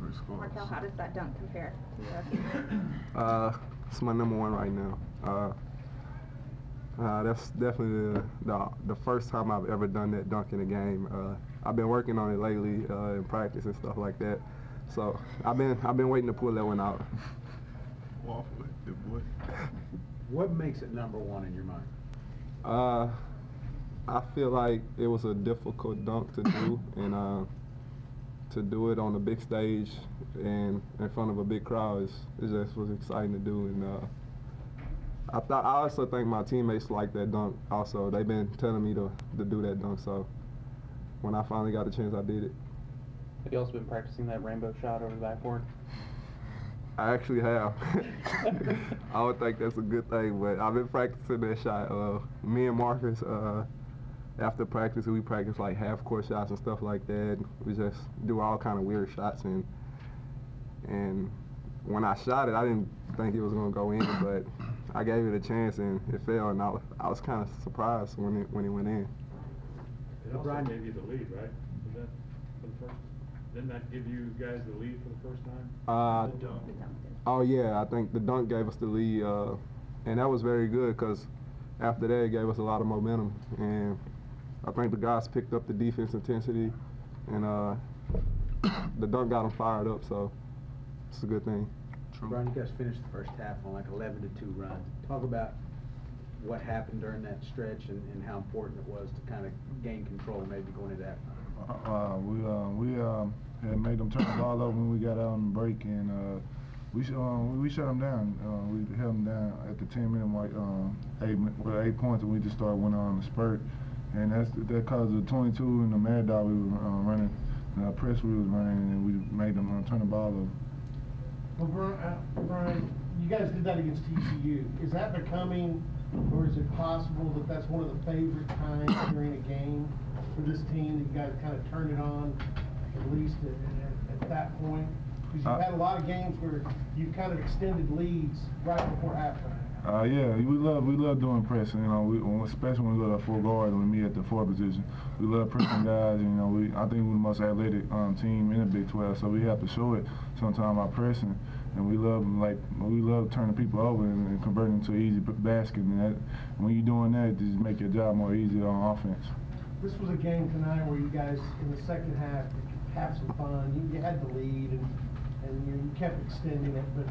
first score. Markel, how does that dunk compare to yours? It's my number one right now. That's definitely the first time I've ever done that dunk in a game. I've been working on it lately in practice and stuff like that. So I've been waiting to pull that one out. Waffle, good boy. What makes it number one in your mind? I feel like it was a difficult dunk to do, and to do it on a big stage and in front of a big crowd it just was exciting to do. And I also think my teammates like that dunk. Also, they've been telling me to do that dunk. So when I finally got the chance, I did it. Have you also been practicing that rainbow shot over the backboard? I actually have. I would think that's a good thing, but I've been practicing that shot. Me and Marcus, after practice, we practice like half-court shots and stuff like that. We just do all kind of weird shots, and when I shot it, I didn't think it was gonna go in, but I gave it a chance and it fell, and I was kind of surprised when it went in. It also gave you the lead, right? Was that for the first? Didn't that give you guys the lead for the first time? The dunk. Oh yeah, I think the dunk gave us the lead, and that was very good because after that it gave us a lot of momentum, and I think the guys picked up the defense intensity, and the dunk got them fired up, so it's a good thing. Brian, you guys finished the first half on like 11-2 run. Talk about what happened during that stretch and how important it was to kind of gain control maybe going into that time. We had made them turn the ball over when we got out on the break, and we shut them down. We held them down at the 10-minute mark, 8 points, and we just started winning on the spurt. And that caused the 22 and the mad dog we were running, the press we was running, and we made them turn the ball over. Well, Brian, you guys did that against TCU. Is that becoming, or is it possible that that's one of the favorite times during a game for this team, that you guys kind of turn it on, at least at that point? Because you've had a lot of games where you've kind of extended leads right before halftime. Yeah, we love doing pressing. You know, especially when we go to full guard and we meet at the 4 position. We love pressing guys. You know, I think we're the most athletic team in the Big 12, so we have to show it sometimes by pressing. And we love turning people over and converting to an easy basket. And when you're doing that, it just make your job more easy on offense. This was a game tonight where you guys, in the second half, have some fun. You had the lead and you kept extending it, but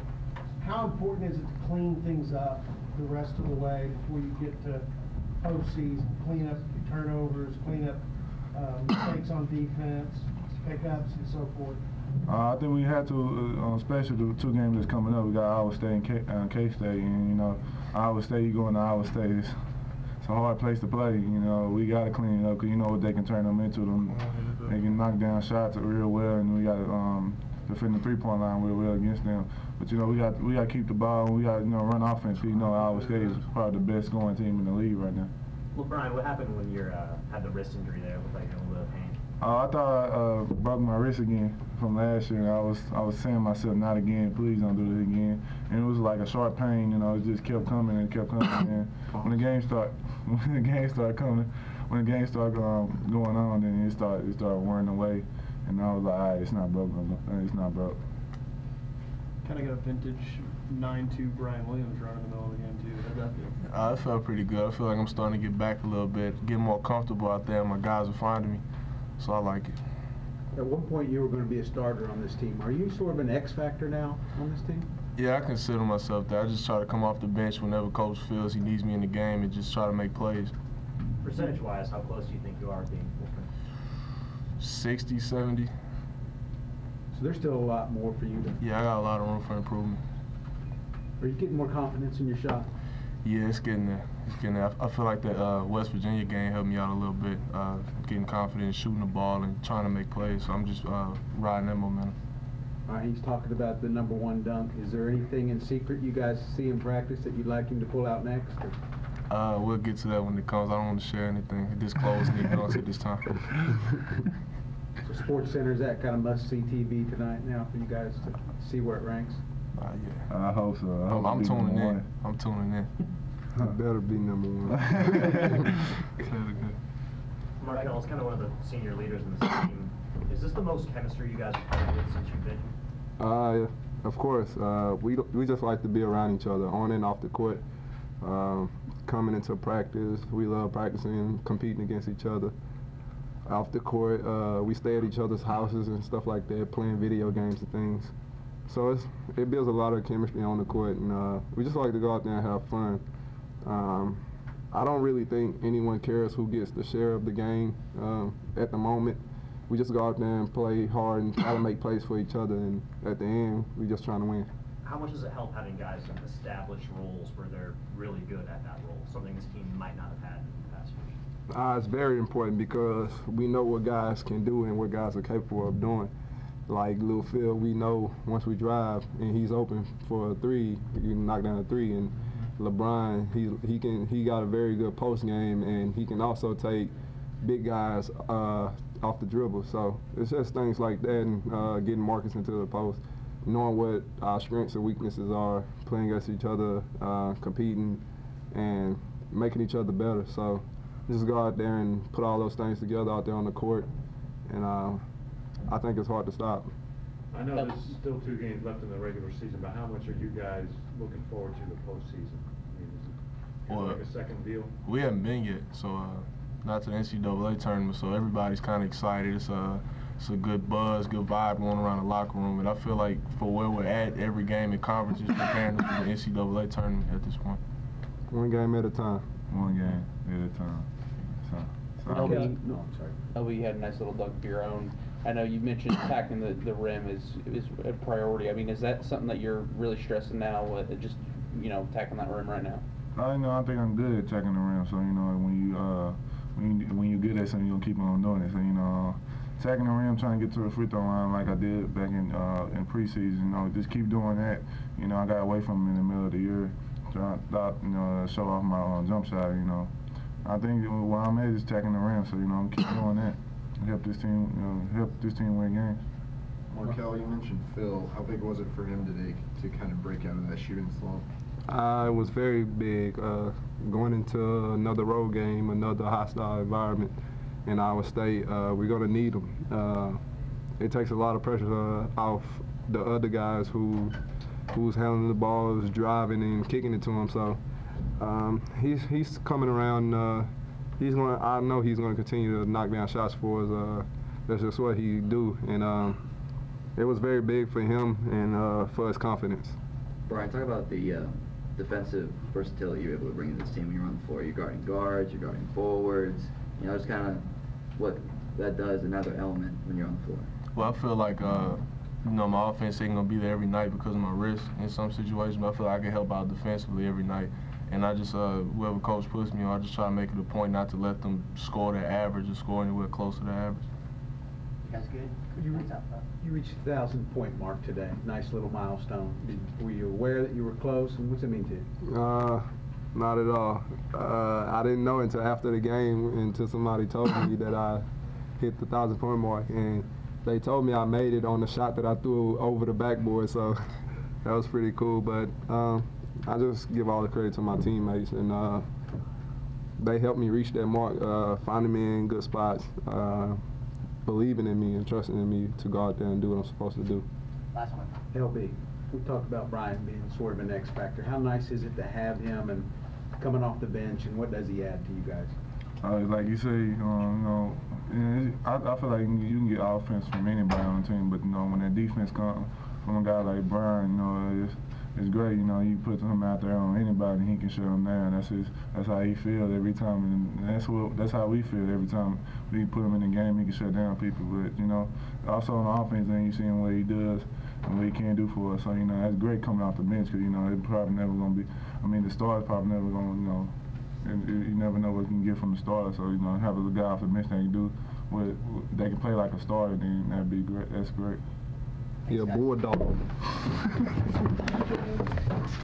how important is it to clean things up the rest of the way before you get to postseason? Clean up turnovers, clean up mistakes on defense, pickups, and so forth. I think we had to, especially the 2 games that's coming up. We got Iowa State and K-State, and you know, Iowa State, you going to Iowa State, it's a hard place to play. You know, we got to clean it up because you know what they can turn them into. They can knock down shots real well, and we got to defend the 3-point line real well against them. But you know, we got to keep the ball. We got to run offense. You know, Iowa State is probably the best scoring team in the league right now. Well, Brian, what happened when you had the wrist injury there? It looked like you were in a little pain. I thought I broke my wrist again from last year. I was saying to myself, not again, please don't do it again. And it was like a sharp pain, you know, it just kept coming and kept coming. And when the game started going on, then it started wearing away. And I was like, all right, it's not broke. It's not broke. Kind of got a vintage 9-2 Brian Williams right in the middle of the game too. How'd that feel? It felt pretty good. I feel like I'm starting to get back a little bit, get more comfortable out there. My guys are finding me, so I like it. At one point, you were going to be a starter on this team. Are you sort of an X factor now on this team? Yeah, I consider myself that. I just try to come off the bench whenever coach feels he needs me in the game and just try to make plays. Percentage-wise, how close do you think you are being full-time? 60, 70. So there's still a lot more for you to... Yeah, I got a lot of room for improvement. Are you getting more confidence in your shot? Yeah, it's getting there. It's getting there. I feel like that West Virginia game helped me out a little bit, getting confident, shooting the ball, and trying to make plays. So I'm just riding that momentum. All right, he's talking about the #1 dunk. Is there anything in secret you guys see in practice that you'd like him to pull out next? We'll get to that when it comes. I don't want to share anything. Disclose any dunks at this time. So Sports Center, is that kind of must-see TV tonight now for you guys to see where it ranks? Yeah. I hope so. I'm tuning in. I'm tuning in. It better be #1. Markel is kind of one of the senior leaders in this team. Is this the most chemistry you guys have played with since you've been here? Of course. We just like to be around each other, on and off the court. Coming into practice, we love practicing, competing against each other. Off the court, we stay at each other's houses and stuff like that, playing video games and things. So it builds a lot of chemistry on the court, and we just like to go out there and have fun. I don't really think anyone cares who gets the share of the game at the moment. We just go out there and play hard and try to make plays for each other, and at the end, we're just trying to win. How much does it help having guys establish roles where they're really good at that role, something this team might not have had in the past years? It's very important because we know what guys can do and what guys are capable of doing. Like Lil Phil, we know once we drive and he's open for a three, he can knock down a three. And LeBron, he got a very good post game, and he can also take big guys off the dribble. So it's just things like that, and getting Marcus into the post, knowing what our strengths and weaknesses are, playing against each other, competing, and making each other better. So just go out there and put all those things together out there on the court, and I think it's hard to stop. I know there's still 2 games left in the regular season, but how much are you guys looking forward to the postseason? I mean, is it kind of like a second deal? We haven't been yet, so not to the NCAA tournament, so everybody's kind of excited. It's a good buzz, good vibe going around the locker room, and I feel like for where we're at, every game in conference is preparing us for the NCAA tournament at this point. One game at a time. One game at a time. You had a nice little dunk of your own. I know you mentioned attacking the rim is a priority. I mean, is that something that you're really stressing now with just, attacking that rim right now? I think I'm good at attacking the rim. So when you good at something, you'll keep on doing it. So attacking the rim, trying to get to the free throw line like I did back in preseason. Just keep doing that. I got away from him in the middle of the year, trying to show off my jump shot. I think where I'm at is attacking the rim. So keep doing that. Help this team win games. Markel, you mentioned Phil. How big was it for him today to kind of break out of that shooting slump? It was very big. Going into another road game, another hostile environment in Iowa State, we're going to need him. It takes a lot of pressure off the other guys who's handling the ball, who's driving and kicking it to him. So he's coming around. I know he's going to continue to knock down shots for us. That's just what he do, and it was very big for him and for his confidence. Brian, talk about the defensive versatility you're able to bring to this team when you're on the floor. You're guarding guards, you're guarding forwards. Just kind of what that does, another element when you're on the floor. Well, I feel like my offense ain't gonna be there every night because of my wrist in some situations, but I feel like I can help out defensively every night. And I just, whoever coach puts me on, I just try to make it a point not to let them score their average or score anywhere close to their average. You guys good? You reached the 1,000-point mark today. Nice little milestone. Were you aware that you were close, and what's it mean to you? Not at all. I didn't know until after the game, until somebody told me that I hit the 1,000-point mark, and they told me I made it on the shot that I threw over the backboard, so that was pretty cool. But I just give all the credit to my teammates, and they helped me reach that mark, finding me in good spots, believing in me and trusting in me to go out there and do what I'm supposed to do. Last one. LB, we talked about Brian being sort of an X factor. How nice is it to have him and coming off the bench, and what does he add to you guys? Like you say, I feel like you can get offense from anybody on the team, but when that defense comes from a guy like Brian, it's great. You put him out there on anybody, he can shut him down. That's how he feels every time, and that's how we feel every time we put him in the game. He can shut down people, but also on the offense, then you see him what he does and what he can do for us. So that's great coming off the bench because it's probably never gonna be. The starter's probably never gonna and you never know what you can get from the starter. So have a guy off the bench that can do what they can play like a starter, then that'd be great. That's great. He a bulldog.